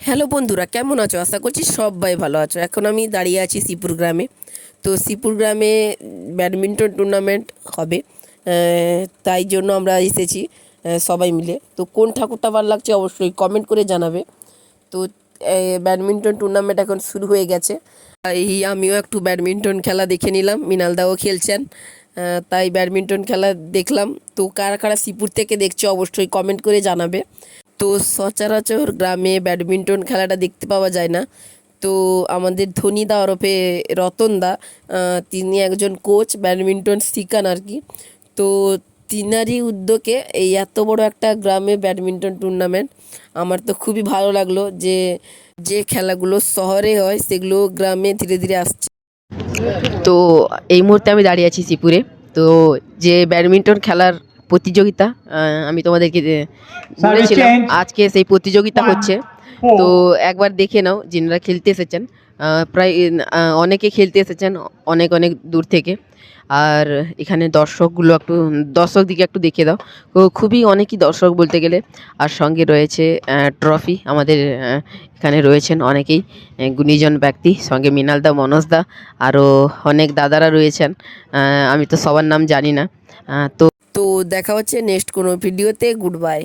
Hello বন্ধুরা, কেমন আছো? আশা করছি সবাই ভালো আছো। এখন আমি দাঁড়িয়ে আছি শ্রীপুর গ্রামে। তো শ্রীপুর গ্রামে ব্যাডমিন্টন টুর্নামেন্ট হবে, তাই জন্য আমরা এসেছি সবাই মিলে। তো কোন ঠাকুরটা ভালো লাগছে অবশ্যই কমেন্ট করে জানাবে। তো ব্যাডমিন্টন টুর্নামেন্ট এখন শুরু হয়ে গেছে। এই আমিও একটু ব্যাডমিন্টন খেলা দেখে নিলাম, মৃণালদাও খেলছেন, তাই ব্যাডমিন্টন খেলা দেখলাম। তো কারা কারা শ্রীপুর থেকে দেখছো অবশ্যই কমেন্ট করে জানাবে। তো সচরাচর গ্রামে ব্যাডমিন্টন খেলাটা দেখতে পাওয়া যায় না। তো আমাদের ধনীদা ওরফে রতনদা, তিনি একজন কোচ, ব্যাডমিন্টন শিখান আর কি। তো তিনারই উদ্যোগে এই এত বড় একটা গ্রামে ব্যাডমিন্টন টুর্নামেন্ট। আমার তো খুবই ভালো লাগলো যে যে খেলাগুলো শহরে হয় সেগুলো গ্রামে ধীরে ধীরে আসছে। তো এই মুহূর্তে আমি দাঁড়িয়ে আছি শ্রীপুরে। তো যে ব্যাডমিন্টন খেলার প্রতিযোগিতা, আমি তোমাদেরকে বলেছিলাম আজকে সেই প্রতিযোগিতা হচ্ছে। তো একবার দেখে নাও যিনারা খেলতে এসেছেন। প্রায় অনেকে খেলতে এসেছেন অনেক অনেক দূর থেকে। আর এখানে দর্শক দিকে একটু দেখিয়ে দাও। তো খুবই অনেকই দর্শক বলতে গেলে। আর সঙ্গে রয়েছে ট্রফি। আমাদের এখানে রয়েছেন অনেকেই গুণীজন ব্যক্তি, সঙ্গে মৃণালদা, মনোজদা, আরও অনেক দাদারা রয়েছেন। আমি তো সবার নাম জানি না। তো তো দেখা হচ্ছে নেক্সট কোনো ভিডিওতে। Good bye.